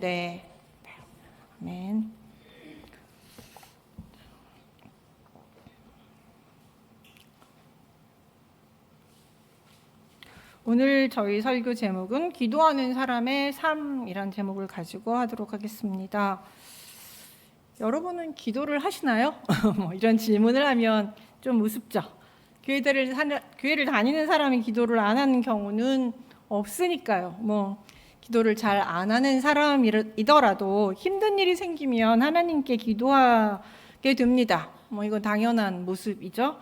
네. 아멘. 오늘 저희 설교 제목은 기도하는 사람의 삶이란 제목을 가지고 하도록 하겠습니다. 여러분은 기도를 하시나요? 이런 질문을 하면 좀 우습죠. 교회를 다니는 사람이 기도를 안 하는 경우는 없으니까요. 기도를 잘 안 하는 사람이더라도 힘든 일이 생기면 하나님께 기도하게 됩니다. 이건 당연한 모습이죠.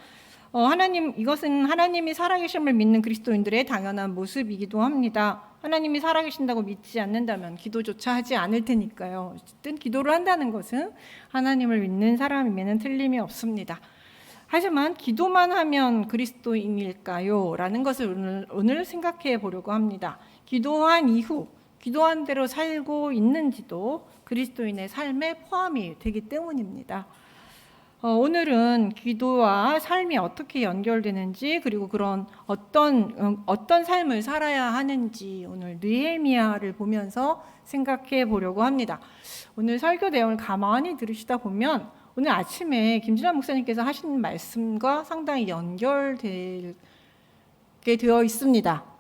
이것은 하나님이 살아계심을 믿는 그리스도인들의 당연한 모습이기도 합니다. 하나님이 살아계신다고 믿지 않는다면 기도조차 하지 않을 테니까요. 어쨌든 기도를 한다는 것은 하나님을 믿는 사람이면 틀림이 없습니다. 하지만 기도만 하면 그리스도인일까요? 라는 것을 오늘 생각해 보려고 합니다. 기도한 이후 기도한 대로 살고 있는지도 그리스도인의 삶에 포함이 되기 때문입니다. 오늘은 기도와 삶이 어떻게 연결되는지, 그리고 그런 어떤 삶을 살아야 하는지 오늘 느헤미야를 보면서 생각해 보려고 합니다. 오늘 설교 내용을 가만히 들으시다 보면 오늘 아침에 김진환 목사님께서 하신 말씀과 상당히 연결되게 되어 있습니다.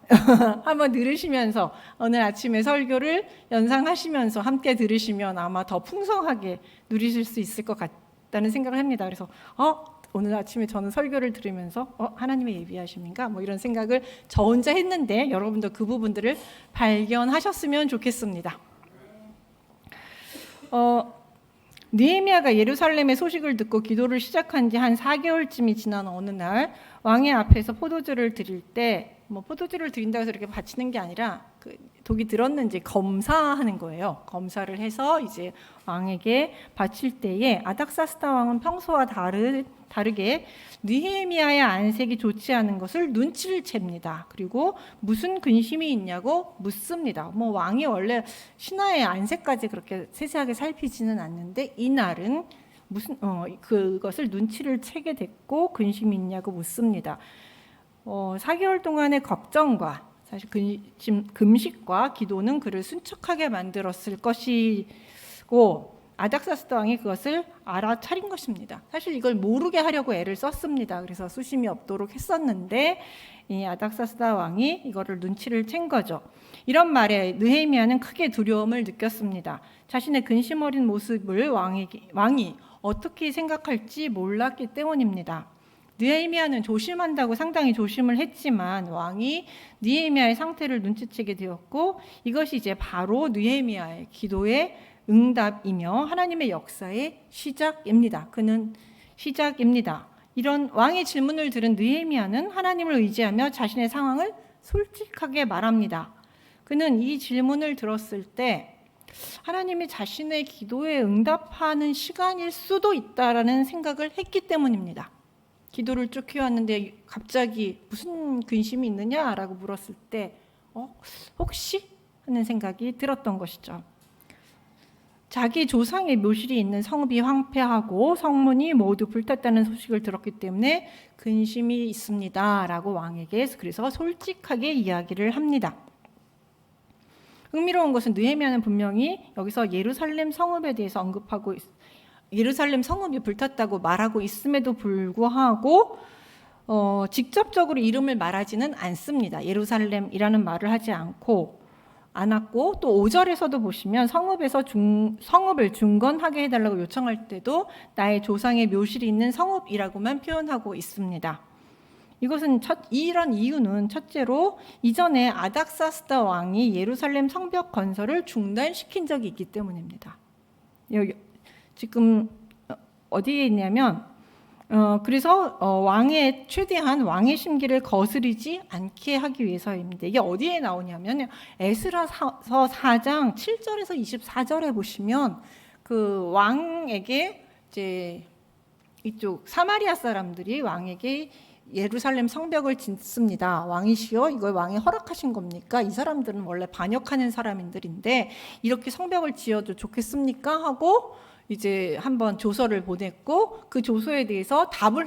한번 들으시면서 오늘 아침에 설교를 연상하시면서 함께 들으시면 아마 더 풍성하게 누리실 수 있을 것 같다는 생각을 합니다. 그래서 오늘 아침에 저는 설교를 들으면서 하나님의 예비하심인가? 이런 생각을 저 혼자 했는데 여러분도 그 부분들을 발견하셨으면 좋겠습니다. 느헤미야가 예루살렘의 소식을 듣고 기도를 시작한 지 한 4개월쯤이 지난 어느 날 왕의 앞에서 포도주를 드릴 때 포도주를 드린다고 해서 이렇게 바치는 게 아니라 독이 들었는지 검사하는 거예요. 검사를 해서 이제 왕에게 바칠 때에 아닥사스다 왕은 평소와 다르게 느헤미야의 안색이 좋지 않은 것을 눈치를 챕니다. 그리고 무슨 근심이 있냐고 묻습니다. 왕이 원래 신하의 안색까지 그렇게 세세하게 살피지는 않는데 이날은 그것을 눈치를 채게 됐고 근심이 있냐고 묻습니다. 4개월 동안의 걱정과 사실 금식과 기도는 그를 순척하게 만들었을 것이고 아닥사스다 왕이 그것을 알아차린 것입니다. 사실 이걸 모르게 하려고 애를 썼습니다. 그래서 수심이 없도록 했었는데 이 아닥사스다 왕이 이거를 눈치를 챈 거죠. 이런 말에 느헤미야는 크게 두려움을 느꼈습니다. 자신의 근심 어린 모습을 왕이 어떻게 생각할지 몰랐기 때문입니다. 느헤미야는 조심한다고 상당히 조심을 했지만 왕이 느헤미야의 상태를 눈치채게 되었고 이것이 이제 바로 느헤미야의 기도의 응답이며 하나님의 역사의 시작입니다. 이런 왕의 질문을 들은 느헤미야는 하나님을 의지하며 자신의 상황을 솔직하게 말합니다. 그는 이 질문을 들었을 때 하나님이 자신의 기도에 응답하는 시간일 수도 있다라는 생각을 했기 때문입니다. 기도를 쭉 해왔는데 갑자기 무슨 근심이 있느냐라고 물었을 때 혹시 하는 생각이 들었던 것이죠. 자기 조상의 묘실이 있는 성읍이 황폐하고 성문이 모두 불탔다는 소식을 들었기 때문에 근심이 있습니다 라고 왕에게 그래서 솔직하게 이야기를 합니다. 흥미로운 것은 느헤미야는 분명히 여기서 예루살렘 성읍에 대해서 언급하고 예루살렘 성읍이 불탔다고 말하고 있음에도 불구하고 직접적으로 이름을 말하지는 않습니다. 예루살렘이라는 말을 하지 않았고 또 5절에서도 보시면 성읍을 중건하게 해달라고 요청할 때도 나의 조상의 묘실이 있는 성읍이라고만 표현하고 있습니다. 이런 이유는 첫째로 이전에 아닥사스다 왕이 예루살렘 성벽 건설을 중단시킨 적이 있기 때문입니다. 지금 어디에 있냐면 그래서 최대한 왕의 심기를 거스르지 않게 하기 위해서입니다. 이게 어디에 나오냐면 에스라서 4장 7절에서 24절에 보시면 그 왕에게 이제 이쪽 사마리아 사람들이 왕에게 예루살렘 성벽을 짓습니다. 왕이시여 이걸 왕이 허락하신 겁니까? 이 사람들은 원래 반역하는 사람들인데 이렇게 성벽을 지어도 좋겠습니까? 하고 이제 한번 조서를 보냈고 그 조서에 대해서 답을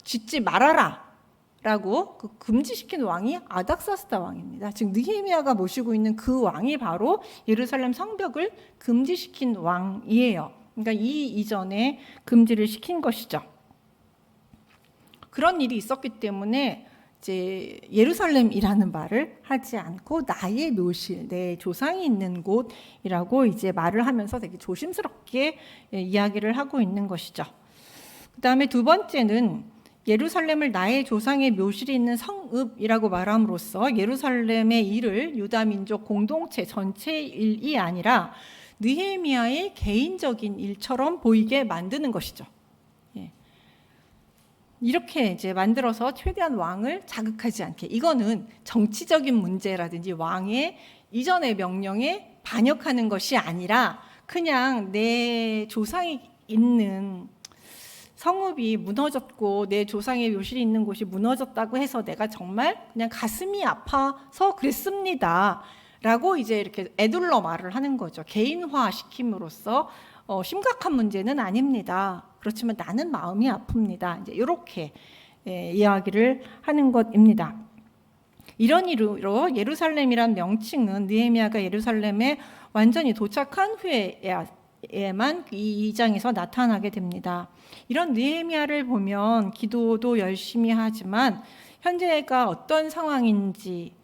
짓지 말아라 라고 그 금지시킨 왕이 아닥사스다 왕입니다. 즉 느헤미야가 모시고 있는 그 왕이 바로 예루살렘 성벽을 금지시킨 왕이에요. 그러니까 이 이전에 금지를 시킨 것이죠. 그런 일이 있었기 때문에 이제 예루살렘이라는 말을 하지 않고 나의 묘실, 내 조상이 있는 곳이라고 이제 말을 하면서 되게 조심스럽게 이야기를 하고 있는 것이죠. 그다음에 두 번째는 예루살렘을 나의 조상의 묘실이 있는 성읍이라고 말함으로써 예루살렘의 일을 유다 민족 공동체 전체의 일이 아니라 느헤미야의 개인적인 일처럼 보이게 만드는 것이죠. 이렇게 이제 만들어서 최대한 왕을 자극하지 않게, 이거는 정치적인 문제라든지 왕의 이전의 명령에 반역하는 것이 아니라 그냥 내 조상이 있는 성읍이 무너졌고 내 조상의 묘실이 있는 곳이 무너졌다고 해서 내가 정말 그냥 가슴이 아파서 그랬습니다 라고 이제 이렇게 에둘러 말을 하는 거죠. 개인화 시킴으로써 심각한 문제는 아닙니다. 그렇지만 나는 마음이 아픕니다. 이제 이렇게 이야기를 하는 것입니다. 이런 이유로 예루살렘이란 명칭은 느헤미야가 예루살렘에 완전히 도착한 후에만 이 2장에서 나타나게 됩니다. 이런 느헤미야를 보면 기도도 열심히 하지만 현재가 어떤 상황인지,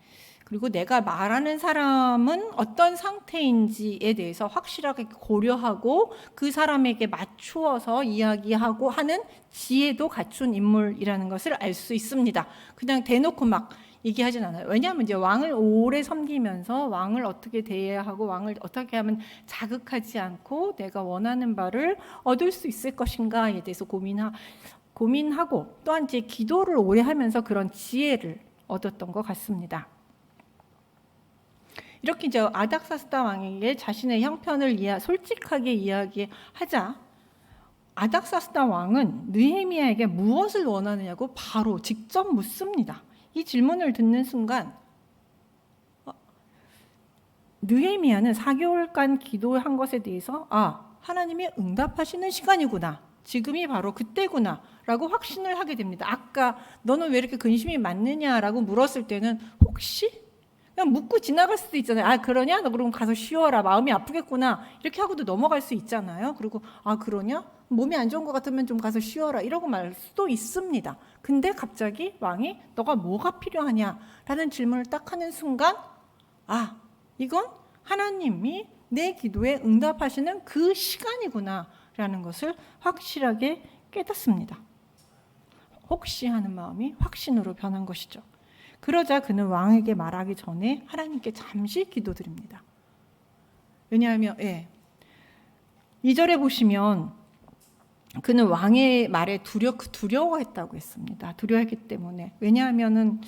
그리고 내가 말하는 사람은 어떤 상태인지에 대해서 확실하게 고려하고 그 사람에게 맞추어서 이야기하고 하는 지혜도 갖춘 인물이라는 것을 알 수 있습니다. 그냥 대놓고 막 얘기하진 않아요. 왜냐하면 이제 왕을 오래 섬기면서 왕을 어떻게 대해야 하고 왕을 어떻게 하면 자극하지 않고 내가 원하는 바를 얻을 수 있을 것인가에 대해서 고민하고 또한 이제 기도를 오래 하면서 그런 지혜를 얻었던 것 같습니다. 이렇게 이제 아닥사스다 왕에게 자신의 형편을 솔직하게 이야기하자 아닥사스다 왕은 느헤미야에게 무엇을 원하느냐고 바로 직접 묻습니다. 이 질문을 듣는 순간 느헤미야는 4개월간 기도한 것에 대해서 하나님이 응답하시는 시간이구나, 지금이 바로 그때구나 라고 확신을 하게 됩니다. 아까 너는 왜 이렇게 근심이 많느냐라고 물었을 때는 혹시 그냥 묻고 지나갈 수도 있잖아요. 그러냐? 너 그럼 가서 쉬어라. 마음이 아프겠구나. 이렇게 하고도 넘어갈 수 있잖아요. 그리고 그러냐? 몸이 안 좋은 것 같으면 좀 가서 쉬어라. 이러고 말 수도 있습니다. 근데 갑자기 왕이 너가 뭐가 필요하냐? 라는 질문을 딱 하는 순간 이건 하나님이 내 기도에 응답하시는 그 시간이구나 라는 것을 확실하게 깨닫습니다. 혹시 하는 마음이 확신으로 변한 것이죠. 그러자 그는 왕에게 말하기 전에 하나님께 잠시 기도드립니다. 왜냐하면 2절에 보시면 그는 왕의 말에 두려워했다고 했습니다. 두려워했기 때문에. 왜냐하면은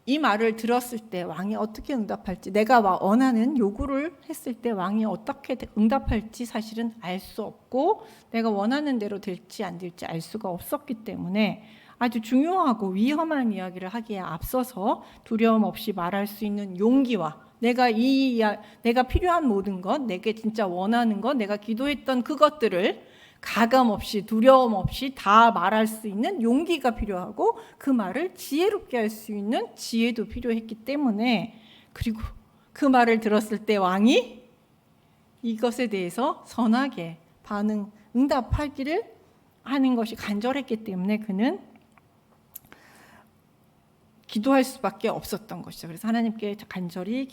이 말을 들었을 때 왕이 어떻게 응답할지, 내가 원하는 요구를 했을 때 왕이 어떻게 응답할지 사실은 알 수 없고 내가 원하는 대로 될지 안 될지 알 수가 없었기 때문에 아주 중요하고 위험한 이야기를 하기에 앞서서 두려움 없이 말할 수 있는 용기와 내가 필요한 모든 것, 내게 진짜 원하는 것, 내가 기도했던 그것들을 가감 없이 두려움 없이 다 말할 수 있는 용기가 필요하고 그 말을 지혜롭게 할 수 있는 지혜도 필요했기 때문에, 그리고 그 말을 들었을 때 왕이 이것에 대해서 선하게 응답하기를 하는 것이 간절했기 때문에 그는 기도할 수밖에 없었던 것이죠. 그래서 하나님께 간절히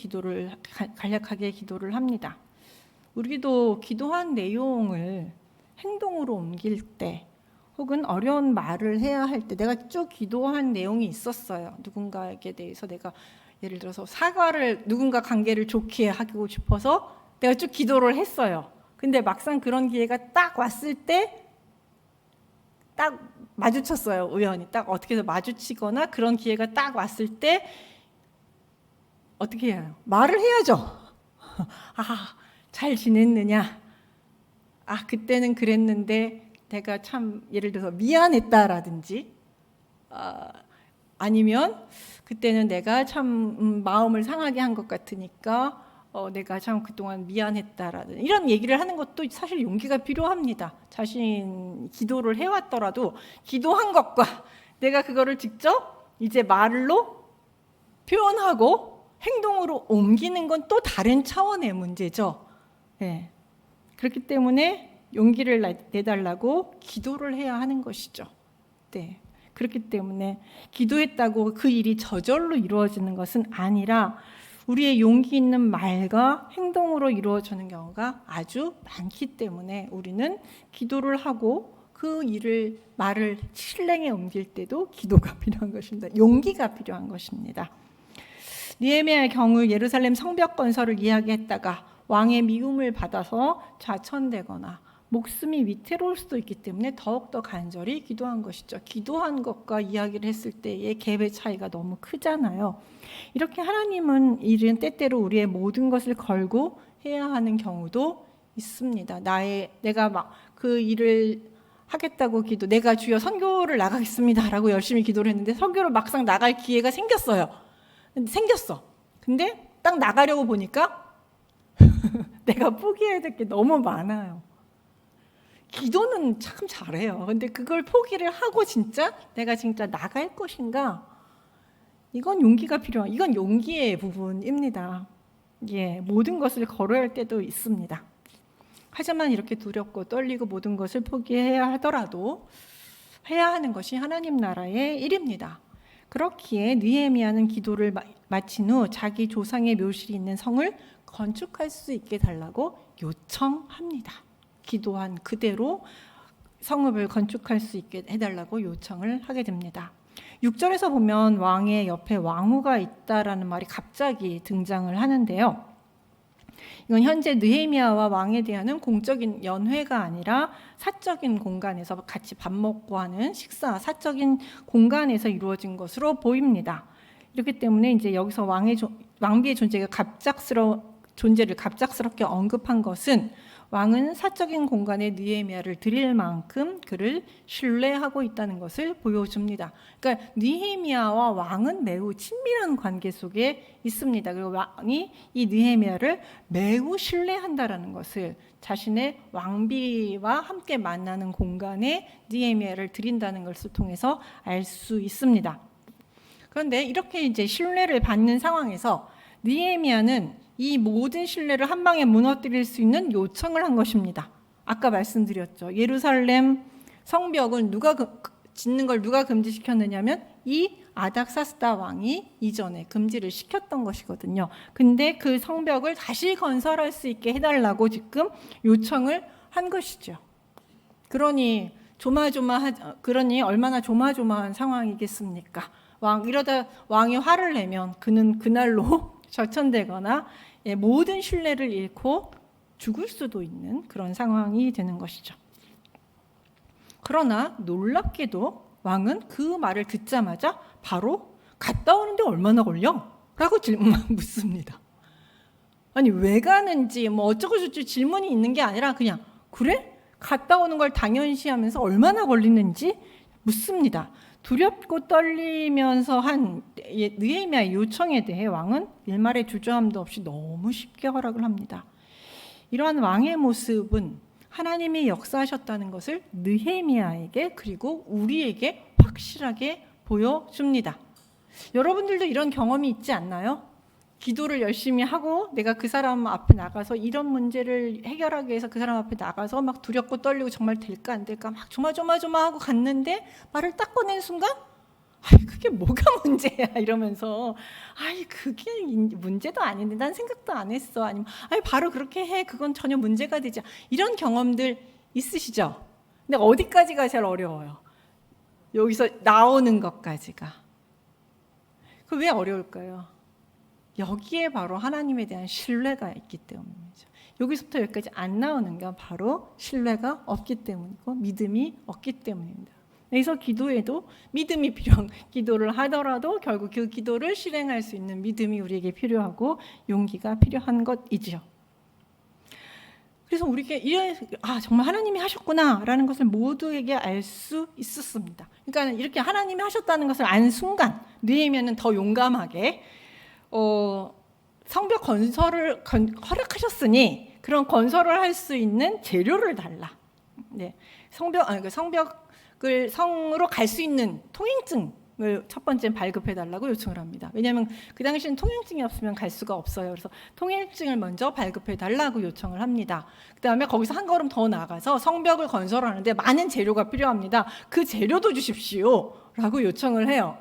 간략하게 기도를 합니다. 우리도 기도한 내용을 행동으로 옮길 때 혹은 어려운 말을 해야 할 때, 내가 쭉 기도한 내용이 있었어요. 누군가에게 대해서 내가 예를 들어서 누군가 관계를 좋게 하고 싶어서 내가 쭉 기도를 했어요. 근데 막상 그런 기회가 딱 왔을 때 딱 마주쳤어요. 우연히 딱 어떻게 해서 마주치거나 그런 기회가 딱 왔을 때 어떻게 해요? 말을 해야죠. 잘 지냈느냐? 그때는 그랬는데 내가 참 예를 들어서 미안했다라든지, 아니면 그때는 내가 참 마음을 상하게 한 것 같으니까 내가 참 그동안 미안했다라는 이런 얘기를 하는 것도 사실 용기가 필요합니다. 자신 기도를 해왔더라도 기도한 것과 내가 그거를 직접 이제 말로 표현하고 행동으로 옮기는 건 또 다른 차원의 문제죠. 네. 그렇기 때문에 용기를 내달라고 기도를 해야 하는 것이죠. 네. 그렇기 때문에 기도했다고 그 일이 저절로 이루어지는 것은 아니라 우리의 용기 있는 말과 행동으로 이루어지는 경우가 아주 많기 때문에 우리는 기도를 하고 그 말을 실행에 옮길 때도 기도가 필요한 것입니다. 용기가 필요한 것입니다. 느헤미야의 경우 예루살렘 성벽 건설을 이야기했다가 왕의 미움을 받아서 좌천되거나 목숨이 위태로울 수도 있기 때문에 더욱더 간절히 기도한 것이죠. 기도한 것과 이야기를 했을 때의 갭의 차이가 너무 크잖아요. 이렇게 하나님은 일은 때때로 우리의 모든 것을 걸고 해야 하는 경우도 있습니다. 내가 막 그 일을 하겠다고 내가 주여 선교를 나가겠습니다라고 열심히 기도를 했는데 선교를 막상 나갈 기회가 생겼어. 근데 딱 나가려고 보니까 내가 포기해야 될 게 너무 많아요. 기도는 참 잘해요. 근데 그걸 포기를 하고 내가 진짜 나갈 것인가? 이건 용기가 필요한, 이건 용기의 부분입니다. 예, 모든 것을 걸어야 할 때도 있습니다. 하지만 이렇게 두렵고 떨리고 모든 것을 포기해야 하더라도 해야 하는 것이 하나님 나라의 일입니다. 그렇기에 느헤미야는 기도를 마친 후 자기 조상의 묘실이 있는 성을 건축할 수 있게 달라고 요청합니다. 기도한 그대로 성읍을 건축할 수 있게 해달라고 요청을 하게 됩니다. 6절에서 보면 왕의 옆에 왕후가 있다라는 말이 갑자기 등장을 하는데요. 이건 현재 느헤미야와 왕에 대한 공적인 연회가 아니라 사적인 공간에서 같이 밥 먹고 하는 식사, 사적인 공간에서 이루어진 것으로 보입니다. 이렇기 때문에 이제 여기서 왕비의 존재를 갑작스럽게 언급한 것은 왕은 사적인 공간에 느헤미야를 드릴 만큼 그를 신뢰하고 있다는 것을 보여줍니다. 그러니까 느헤미야와 왕은 매우 친밀한 관계 속에 있습니다. 그리고 왕이 이 느헤미야를 매우 신뢰한다라는 것을 자신의 왕비와 함께 만나는 공간에 느헤미야를 드린다는 것을 통해서 알 수 있습니다. 그런데 이렇게 이제 신뢰를 받는 상황에서 느헤미야는 이 모든 신뢰를 한 방에 무너뜨릴 수 있는 요청을 한 것입니다. 아까 말씀드렸죠. 예루살렘 성벽은 짓는 걸 누가 금지시켰느냐면 이 아닥사스다 왕이 이전에 금지를 시켰던 것이거든요. 근데 그 성벽을 다시 건설할 수 있게 해달라고 지금 요청을 한 것이죠. 그러니 얼마나 조마조마한 상황이겠습니까? 이러다 왕이 화를 내면 그는 그날로 절천되거나 모든 신뢰를 잃고 죽을 수도 있는 그런 상황이 되는 것이죠. 그러나 놀랍게도 왕은 그 말을 듣자마자 바로 갔다 오는데 얼마나 걸려? 라고 묻습니다. 아니 왜 가는지 어쩌고 저쩌고 질문이 있는 게 아니라 그냥 그래? 갔다 오는 걸 당연시하면서 얼마나 걸리는지 묻습니다. 두렵고 떨리면서 한 느헤미야의 요청에 대해 왕은 일말의 주저함도 없이 너무 쉽게 허락을 합니다. 이러한 왕의 모습은 하나님이 역사하셨다는 것을 느헤미야에게 그리고 우리에게 확실하게 보여줍니다. 여러분들도 이런 경험이 있지 않나요? 기도를 열심히 하고 내가 그 사람 앞에 나가서 이런 문제를 해결하기 위해서 그 사람 앞에 나가서 막 두렵고 떨리고 정말 될까 안 될까 막 조마조마하고 갔는데 말을 딱 꺼낸 순간 그게 뭐가 문제야 이러면서 그게 문제도 아닌데 난 생각도 안 했어 아니면 바로 그렇게 해 그건 전혀 문제가 되지 이런 경험들 있으시죠? 근데 어디까지가 제일 어려워요? 여기서 나오는 것까지가. 그 왜 어려울까요? 여기에 바로 하나님에 대한 신뢰가 있기 때문이죠. 여기서부터 여기까지 안 나오는 건 바로 신뢰가 없기 때문이고 믿음이 없기 때문입니다. 그래서 기도에도 믿음이 필요한 기도를 하더라도 결국 그 기도를 실행할 수 있는 믿음이 우리에게 필요하고 용기가 필요한 것이죠. 그래서 우리에게 정말 하나님이 하셨구나라는 것을 모두에게 알 수 있었습니다. 그러니까 이렇게 하나님이 하셨다는 것을 안 순간 느헤미야는 더 용감하게 성벽 건설을 허락하셨으니 그런 건설을 할 수 있는 재료를 달라. 네, 성벽 성으로 갈 수 있는 통행증을 첫 번째 발급해달라고 요청을 합니다. 왜냐하면 그 당시에는 통행증이 없으면 갈 수가 없어요. 그래서 통행증을 먼저 발급해달라고 요청을 합니다. 그 다음에 거기서 한 걸음 더 나가서 성벽을 건설하는데 많은 재료가 필요합니다. 그 재료도 주십시오 라고 요청을 해요.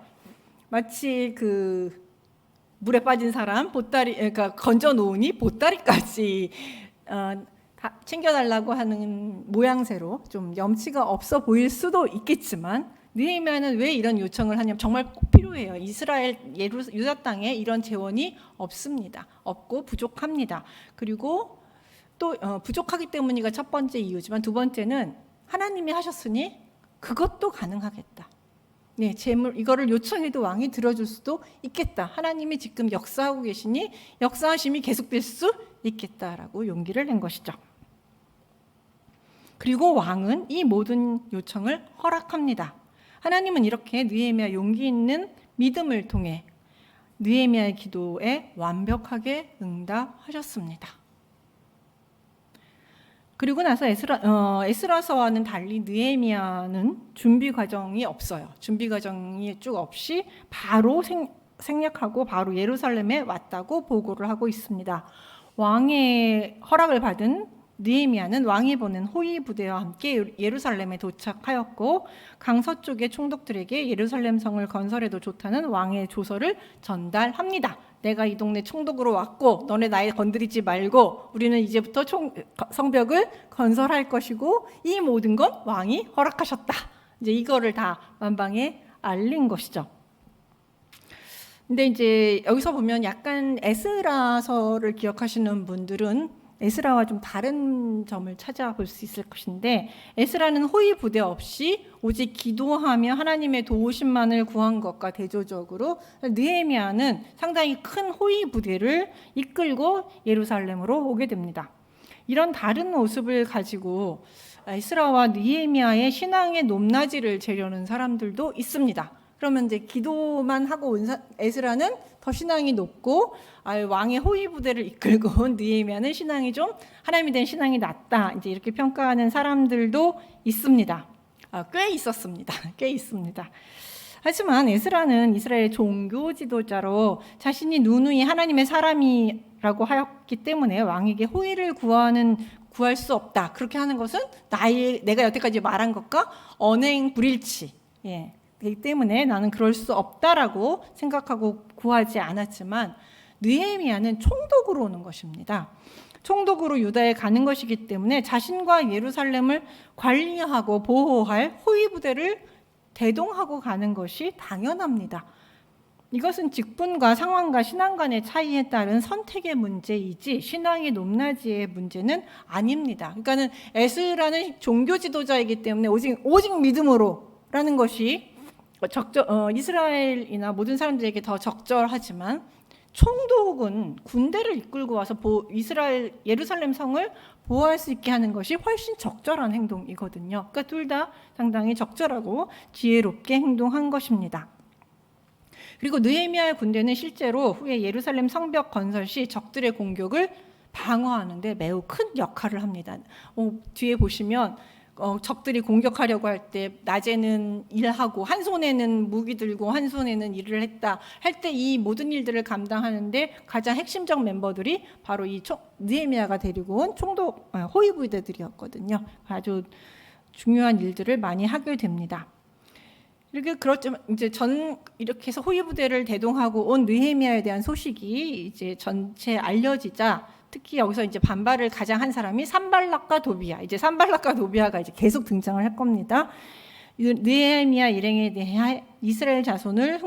마치 그 물에 빠진 사람 보따리, 그러니까 건져 놓으니 보따리까지 다 챙겨달라고 하는 모양새로 좀 염치가 없어 보일 수도 있겠지만, 느헤미야는 왜 이런 요청을 하냐면 정말 꼭 필요해요. 이스라엘 유다 땅에 이런 재원이 없습니다. 없고 부족합니다. 그리고 또 부족하기 때문이가 첫 번째 이유지만, 두 번째는 하나님이 하셨으니 그것도 가능하겠다. 네, 재물 이거를 요청해도 왕이 들어줄 수도 있겠다. 하나님이 지금 역사하고 계시니 역사하심이 계속될 수 있겠다라고 용기를 낸 것이죠. 그리고 왕은 이 모든 요청을 허락합니다. 하나님은 이렇게 느헤미야 용기 있는 믿음을 통해 느헤미야의 기도에 완벽하게 응답하셨습니다. 그리고 나서 에스라서와는 달리 느헤미야는 준비 과정이 없어요. 준비 과정이 쭉 없이 바로 생략하고 바로 예루살렘에 왔다고 보고를 하고 있습니다. 왕의 허락을 받은 느헤미야는 왕이 보낸 호위 부대와 함께 예루살렘에 도착하였고, 강서쪽의 총독들에게 예루살렘 성을 건설해도 좋다는 왕의 조서를 전달합니다. 내가 이 동네 총독으로 왔고 너네 나이 건드리지 말고 우리는 이제부터 성벽을 건설할 것이고 이 모든 건 왕이 허락하셨다. 이제 이거를 다 만방에 알린 것이죠. 근데 이제 여기서 보면 약간 에스라서를 기억하시는 분들은 에스라와 좀 다른 점을 찾아볼 수 있을 것인데, 에스라는 호위 부대 없이 오직 기도하며 하나님의 도우심만을 구한 것과 대조적으로 느헤미야는 상당히 큰 호위 부대를 이끌고 예루살렘으로 오게 됩니다. 이런 다른 모습을 가지고 에스라와 느헤미야의 신앙의 높낮이를 재려는 사람들도 있습니다. 그러면 이제 기도만 하고 온 에스라는 더 신앙이 높고, 왕의 호위 부대를 이끌고 온 느헤미야는 신앙이 좀 하나님에 대한 신앙이 낮다, 이제 이렇게 평가하는 사람들도 있습니다. 꽤 있었습니다. 꽤 있습니다. 하지만 에스라는 이스라엘 종교 지도자로 자신이 누누이 하나님의 사람이라고 하였기 때문에 왕에게 호의를 구할 수 없다. 그렇게 하는 것은 내가 여태까지 말한 것과 언행 불일치. 그렇기 때문에 나는 그럴 수 없다라고 생각하고 구하지 않았지만, 느헤미야는 총독으로 오는 것입니다. 총독으로 유다에 가는 것이기 때문에 자신과 예루살렘을 관리하고 보호할 호위 부대를 대동하고 가는 것이 당연합니다. 이것은 직분과 상황과 신앙 간의 차이에 따른 선택의 문제이지 신앙의 높낮이의 문제는 아닙니다. 그러니까는 에스라는 종교 지도자이기 때문에 오직 믿음으로라는 것이 이스라엘이나 모든 사람들에게 더 적절하지만, 총독은 군대를 이끌고 와서 예루살렘 성을 보호할 수 있게 하는 것이 훨씬 적절한 행동이거든요. 그러니까 둘 다 상당히 적절하고 지혜롭게 행동한 것입니다. 그리고 느헤미야의 군대는 실제로 후에 예루살렘 성벽 건설 시 적들의 공격을 방어하는데 매우 큰 역할을 합니다. 뒤에 보시면 적들이 공격하려고 할 때 낮에는 일하고 한 손에는 무기 들고 한 손에는 일을 했다 할 때 이 모든 일들을 감당하는데 가장 핵심적 멤버들이 바로 이 느헤미야가 데리고 온 총독 호위 부대들이었거든요. 아주 중요한 일들을 많이 하게 됩니다. 그렇지만 이제 이렇게 해서 호위 부대를 대동하고 온 느헤미야에 대한 소식이 이제 전체 알려지자, 특히 여기서 이제 반발을 가장 한 사람이 산발락과 도비야. 이제 산발락과 도비야가 이제 계속 등장을 할 겁니다. 느헤미야 일행에 대해 이스라엘 자손을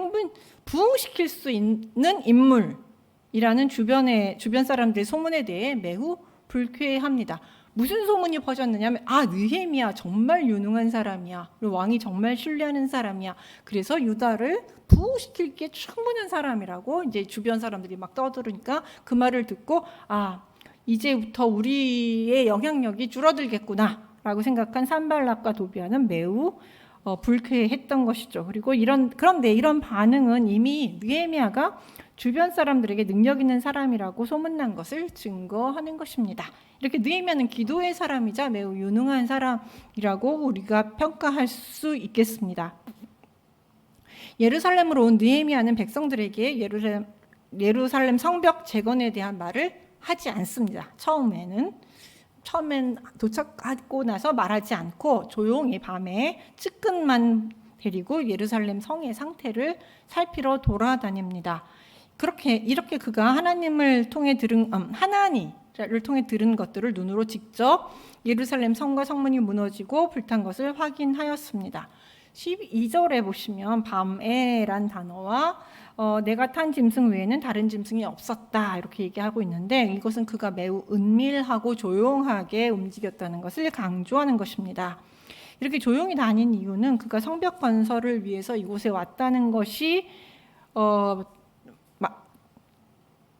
부흥시킬 수 있는 인물이라는 주변 사람들의 소문에 대해 매우 불쾌해합니다. 무슨 소문이 퍼졌느냐면, 느헤미야 정말 유능한 사람이야. 그리고 왕이 정말 신뢰하는 사람이야. 그래서 유다를 부흥시킬 게 충분한 사람이라고 이제 주변 사람들이 막 떠들으니까 그 말을 듣고 이제부터 우리의 영향력이 줄어들겠구나라고 생각한 산발락과 도비야는 매우 불쾌했던 것이죠. 그리고 그런데 이런 반응은 이미 느헤미야가 주변 사람들에게 능력 있는 사람이라고 소문난 것을 증거하는 것입니다. 이렇게 느헤미야는 기도의 사람이자 매우 유능한 사람이라고 우리가 평가할 수 있겠습니다. 예루살렘으로 온 느헤미야는 백성들에게 예루살렘 성벽 재건에 대한 말을 하지 않습니다. 처음엔 도착하고 나서 말하지 않고 조용히 밤에 측근만 데리고 예루살렘 성의 상태를 살피러 돌아다닙니다. 이렇게 그가 하나니를 통해 들은 것들을 눈으로 직접 예루살렘 성과 성문이 무너지고 불탄 것을 확인하였습니다. 12절에 보시면 밤에란 단어와 내가 탄 짐승 외에는 다른 짐승이 없었다 이렇게 얘기하고 있는데, 이것은 그가 매우 은밀하고 조용하게 움직였다는 것을 강조하는 것입니다. 이렇게 조용히 다닌 이유는 그가 성벽 건설을 위해서 이곳에 왔다는 것이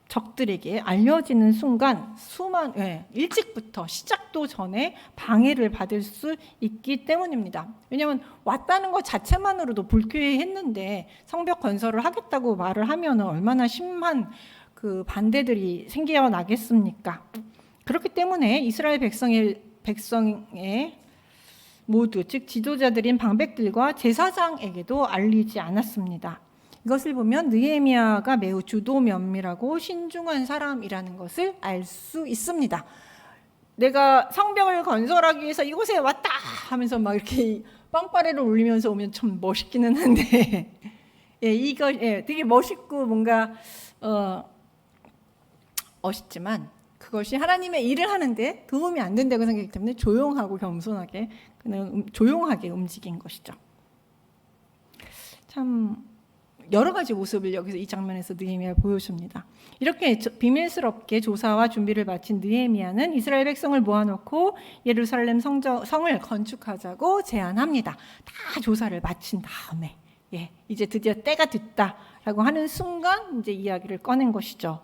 적들에게 알려지는 순간 일찍부터 시작도 전에 방해를 받을 수 있기 때문입니다. 왜냐하면 왔다는 것 자체만으로도 불쾌했는데 성벽 건설을 하겠다고 말을 하면 얼마나 심한 그 반대들이 생겨나겠습니까? 그렇기 때문에 이스라엘 백성의 모두, 즉 지도자들인 방백들과 제사장에게도 알리지 않았습니다. 이것을 보면 느헤미야가 매우 주도 면밀하고 신중한 사람이라는 것을 알 수 있습니다. 내가 성벽을 건설하기 위해서 이곳에 왔다 하면서 막 이렇게 빵빠레를 울리면서 오면 참 멋있기는 한데 되게 멋있고 뭔가 멋있지만 그것이 하나님의 일을 하는데 도움이 안 된다고 생각하기 때문에 조용하고 겸손하게 그냥 조용하게 움직인 것이죠. 참 여러 가지 모습을 여기서 이 장면에서 느헤미야가 보여줍니다. 이렇게 비밀스럽게 조사와 준비를 마친 느헤미야는 이스라엘 백성을 모아놓고 예루살렘 성을 건축하자고 제안합니다. 다 조사를 마친 다음에 이제 드디어 때가 됐다라고 하는 순간 이제 이야기를 꺼낸 것이죠.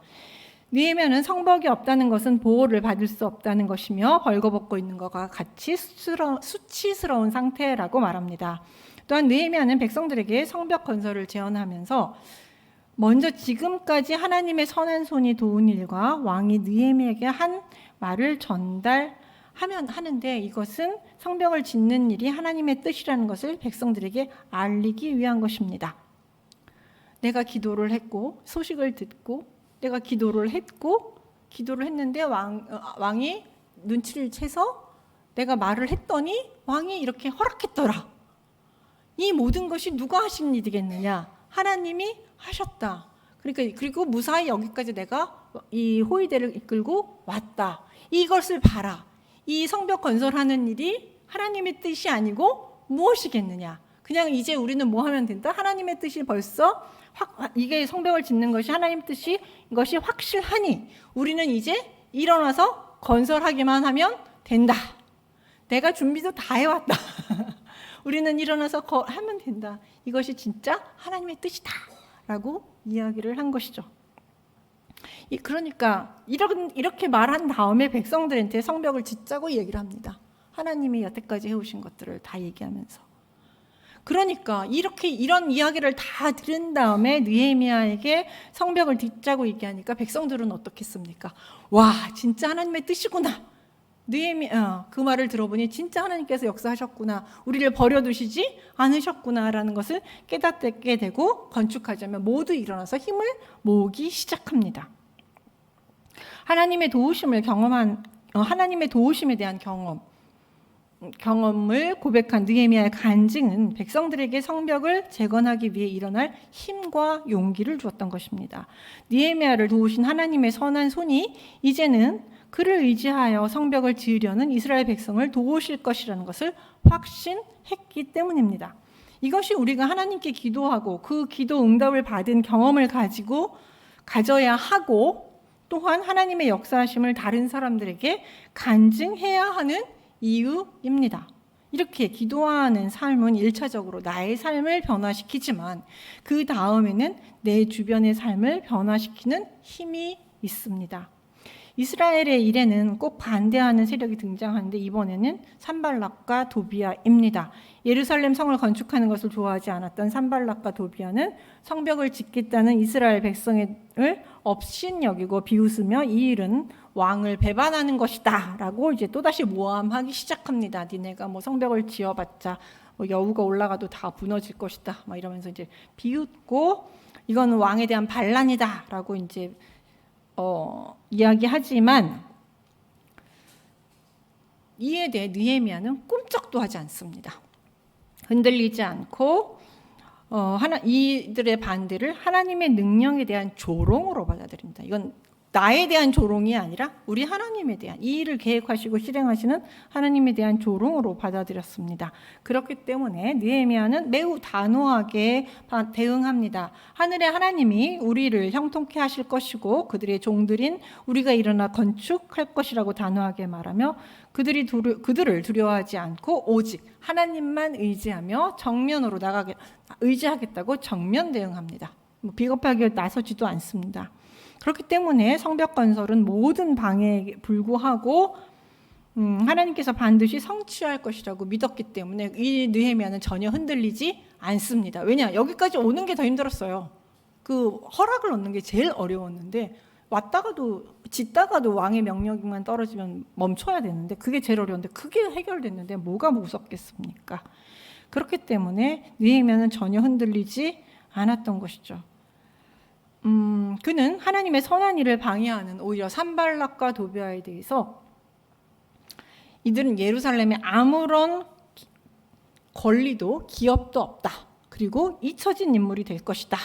느헤미야는 성벽이 없다는 것은 보호를 받을 수 없다는 것이며 벌거벗고 있는 것과 같이 수치스러운 상태라고 말합니다. 또한 느헤미야는 백성들에게 성벽 건설을 제안하면서 먼저 지금까지 하나님의 선한 손이 도운 일과 왕이 느헤미야에게 한 말을 하는데 이것은 성벽을 짓는 일이 하나님의 뜻이라는 것을 백성들에게 알리기 위한 것입니다. 내가 기도를 했고 소식을 듣고 내가 기도를 했는데 왕이 눈치를 채서 내가 말을 했더니 왕이 이렇게 허락했더라. 이 모든 것이 누가 하신 일이겠느냐? 하나님이 하셨다. 그리고 무사히 여기까지 내가 이 호위대를 이끌고 왔다. 이것을 봐라. 이 성벽 건설하는 일이 하나님의 뜻이 아니고 무엇이겠느냐? 그냥 이제 우리는 뭐 하면 된다? 하나님의 뜻이 벌써 이게 성벽을 짓는 것이 하나님의 뜻이 이것이 확실하니 우리는 이제 일어나서 건설하기만 하면 된다. 내가 준비도 다 해왔다. 우리는 일어나서 하면 된다. 이것이 진짜 하나님의 뜻이다 라고 이야기를 한 것이죠. 그러니까 이렇게 말한 다음에 백성들한테 성벽을 짓자고 얘기를 합니다. 하나님이 여태까지 해오신 것들을 다 얘기하면서. 그러니까 이런 이야기를 다 들은 다음에 느헤미야에게 성벽을 짓자고 얘기하니까 백성들은 어떻겠습니까? 와, 진짜 하나님의 뜻이구나. 느헤미야 그 말을 들어보니 진짜 하나님께서 역사하셨구나, 우리를 버려두시지 않으셨구나라는 것을 깨닫게 되고 건축하자면 모두 일어나서 힘을 모으기 시작합니다. 하나님의 도우심에 대한 경험을 고백한 느헤미야의 간증은 백성들에게 성벽을 재건하기 위해 일어날 힘과 용기를 주었던 것입니다. 느헤미야를 도우신 하나님의 선한 손이 이제는 그를 의지하여 성벽을 지으려는 이스라엘 백성을 도우실 것이라는 것을 확신했기 때문입니다. 이것이 우리가 하나님께 기도하고 그 기도 응답을 받은 경험을 가져야 하고 또한 하나님의 역사하심을 다른 사람들에게 간증해야 하는 이유입니다. 이렇게 기도하는 삶은 1차적으로 나의 삶을 변화시키지만 그 다음에는 내 주변의 삶을 변화시키는 힘이 있습니다. 이스라엘의 일에는 꼭 반대하는 세력이 등장하는데 이번에는 산발락과 도비아입니다. 예루살렘 성을 건축하는 것을 좋아하지 않았던 산발락과 도비아는 성벽을 짓겠다는 이스라엘 백성을 업신여기고 비웃으며 이 일은 왕을 배반하는 것이다 라고 이제 또다시 모함하기 시작합니다. 니네가 뭐 성벽을 지어봤자 뭐 여우가 올라가도 다 무너질 것이다 막 이러면서 이제 비웃고 이건 왕에 대한 반란이다 라고 이제 이야기하지만 이에 대해 느헤미야는 꼼짝도 하지 않습니다. 흔들리지 않고 이들의 반대를 하나님의 능력에 대한 조롱으로 받아들입니다. 이건 나에 대한 조롱이 아니라 우리 하나님에 대한, 이 일을 계획하시고 실행하시는 하나님에 대한 조롱으로 받아들였습니다. 그렇기 때문에 느헤미야는 매우 단호하게 대응합니다. 하늘의 하나님이 우리를 형통케 하실 것이고 그들의 종들인 우리가 일어나 건축할 것이라고 단호하게 말하며 그들을 두려워하지 않고 오직 하나님만 의지하며 정면으로 의지하겠다고 정면 대응합니다. 비겁하게 나서지도 않습니다. 그렇기 때문에 성벽 건설은 모든 방해에 불구하고 하나님께서 반드시 성취할 것이라고 믿었기 때문에 이 느헤미야는 전혀 흔들리지 않습니다. 왜냐? 여기까지 오는 게 더 힘들었어요. 그 허락을 얻는 게 제일 어려웠는데 왔다가도 짓다가도 왕의 명령만 떨어지면 멈춰야 되는데 그게 제일 어려운데 그게 해결됐는데 뭐가 무섭겠습니까? 그렇기 때문에 느헤미야는 전혀 흔들리지 않았던 것이죠. 그는 하나님의 선한 일을 방해하는 오히려 산발락과 도비아에 대해서 이들은 예루살렘에 아무런 권리도 기업도 없다. 그리고 잊혀진 인물이 될 것이다.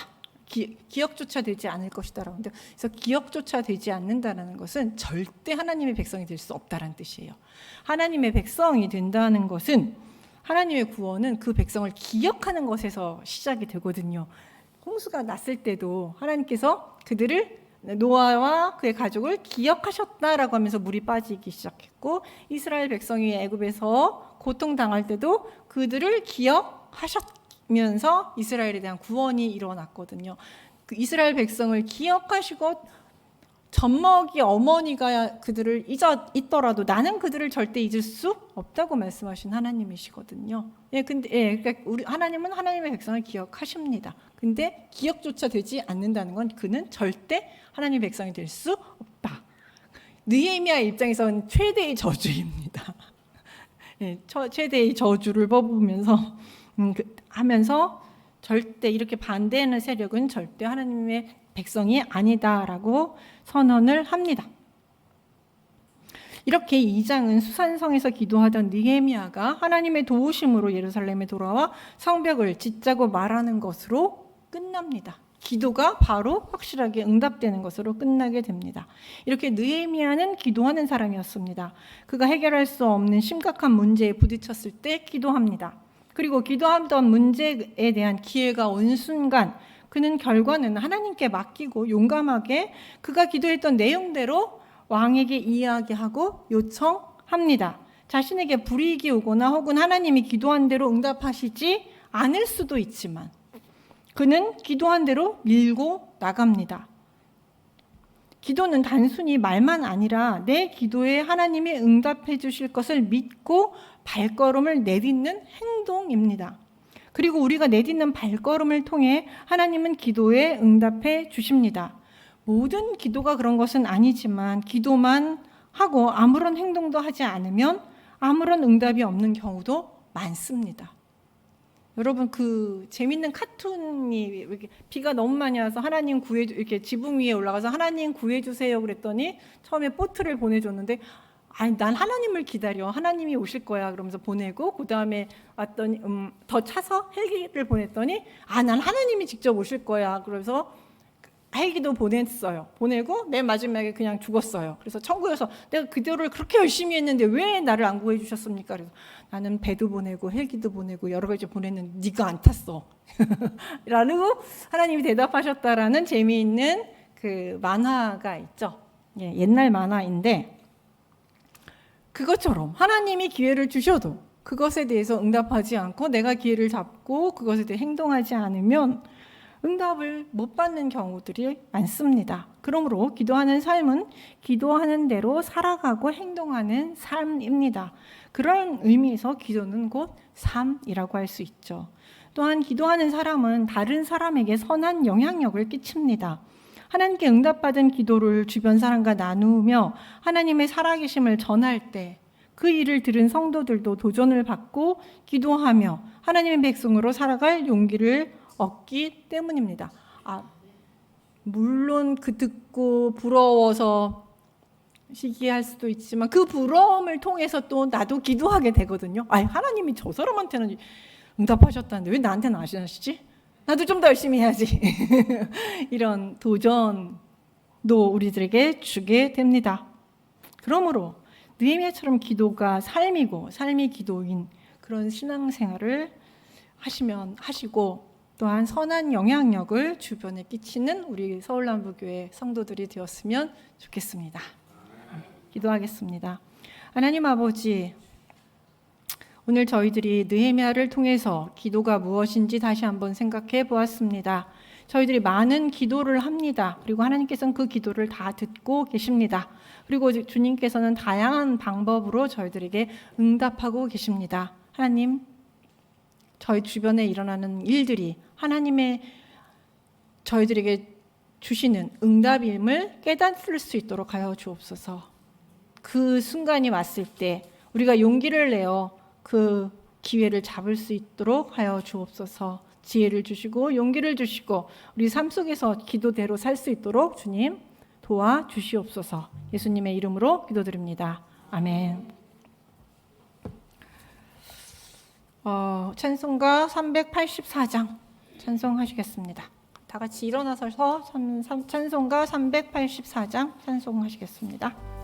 기억조차 되지 않을 것이다. 그래서 기억조차 되지 않는다는 것은 절대 하나님의 백성이 될 수 없다는 뜻이에요. 하나님의 백성이 된다는 것은 하나님의 구원은 그 백성을 기억하는 것에서 시작이 되거든요. 홍수가 났을 때도 하나님께서 그들을 노아와 그의 가족을 기억하셨다라고 하면서 물이 빠지기 시작했고 이스라엘 백성이 애굽에서 고통당할 때도 그들을 기억하셨면서 이스라엘에 대한 구원이 일어났거든요. 그 이스라엘 백성을 기억하시고 젖먹이 어머니가 그들을 잊더라도 나는 그들을 절대 잊을 수 없다고 말씀하신 하나님이시거든요. 그러니까 우리 하나님은 하나님의 백성을 기억하십니다. 근데 기억조차 되지 않는다는 건 그는 절대 하나님의 백성이 될 수 없다. 느헤미야의 입장에서는 최대의 저주입니다. 최대의 저주를 뽑으면서 하면서 절대 이렇게 반대하는 세력은 절대 하나님의 백성이 아니다라고 선언을 합니다. 이렇게 2장은 수산성에서 기도하던 느헤미야가 하나님의 도우심으로 예루살렘에 돌아와 성벽을 짓자고 말하는 것으로 끝납니다. 기도가 바로 확실하게 응답되는 것으로 끝나게 됩니다. 이렇게 느헤미야는 기도하는 사람이었습니다. 그가 해결할 수 없는 심각한 문제에 부딪혔을 때 기도합니다. 그리고 기도하던 문제에 대한 기회가 온 순간 그는 결과는 하나님께 맡기고 용감하게 그가 기도했던 내용대로 왕에게 이야기하고 요청합니다. 자신에게 불이익이 오거나 혹은 하나님이 기도한 대로 응답하시지 않을 수도 있지만 그는 기도한 대로 밀고 나갑니다. 기도는 단순히 말만 아니라 내 기도에 하나님이 응답해 주실 것을 믿고 발걸음을 내딛는 행동입니다. 그리고 우리가 내딛는 발걸음을 통해 하나님은 기도에 응답해 주십니다. 모든 기도가 그런 것은 아니지만 기도만 하고 아무런 행동도 하지 않으면 아무런 응답이 없는 경우도 많습니다. 여러분 그 재밌는 카툰이 이렇게 비가 너무 많이 와서 하나님 구해주 이렇게 지붕 위에 올라가서 하나님 구해주세요 그랬더니 처음에 보트를 보내줬는데 아니 난 하나님을 기다려 하나님이 오실 거야 그러면서 보내고 그 다음에 왔더니 더 차서 헬기를 보냈더니 난 하나님이 직접 오실 거야 그래서 헬기도 보냈어요. 보내고 맨 마지막에 그냥 죽었어요. 그래서 천국에서 내가 그대로를 그렇게 열심히 했는데 왜 나를 안 구해 주셨습니까? 그래서 나는 배도 보내고 헬기도 보내고 여러 가지 보냈는데 네가 안 탔어. 라고 하나님이 대답하셨다라는 재미있는 그 만화가 있죠. 옛날 만화인데 그것처럼 하나님이 기회를 주셔도 그것에 대해서 응답하지 않고 내가 기회를 잡고 그것에 대해 행동하지 않으면 응답을 못 받는 경우들이 많습니다. 그러므로 기도하는 삶은 기도하는 대로 살아가고 행동하는 삶입니다. 그런 의미에서 기도는 곧 삶이라고 할 수 있죠. 또한 기도하는 사람은 다른 사람에게 선한 영향력을 끼칩니다. 하나님께 응답받은 기도를 주변 사람과 나누며 하나님의 살아계심을 전할 때 그 일을 들은 성도들도 도전을 받고 기도하며 하나님의 백성으로 살아갈 용기를 얻기 때문입니다. 물론 그 듣고 부러워서 시기할 수도 있지만 그 부러움을 통해서 또 나도 기도하게 되거든요. 하나님이 저 사람한테는 응답하셨다는데 왜 나한테는 안 하시지? 나도 좀 더 열심히 해야지. 이런 도전도 우리들에게 주게 됩니다. 그러므로 느헤미야처럼 기도가 삶이고 삶이 기도인 그런 신앙생활을 하시고 또한 선한 영향력을 주변에 끼치는 우리 서울남부교회 성도들이 되었으면 좋겠습니다. 기도하겠습니다. 하나님 아버지, 오늘 저희들이 느헤미야를 통해서 기도가 무엇인지 다시 한번 생각해 보았습니다. 저희들이 많은 기도를 합니다. 그리고 하나님께서는 그 기도를 다 듣고 계십니다. 그리고 주님께서는 다양한 방법으로 저희들에게 응답하고 계십니다. 하나님, 저희 주변에 일어나는 일들이 하나님의 저희들에게 주시는 응답임을 깨닫을 수 있도록 하여 주옵소서. 그 순간이 왔을 때 우리가 용기를 내어 그 기회를 잡을 수 있도록 하여 주옵소서. 지혜를 주시고 용기를 주시고 우리 삶 속에서 기도대로 살 수 있도록 주님 도와주시옵소서. 예수님의 이름으로 기도드립니다. 아멘. 찬송가 384장 찬송하시겠습니다. 다 같이 일어나서 찬송가 384장 찬송하시겠습니다.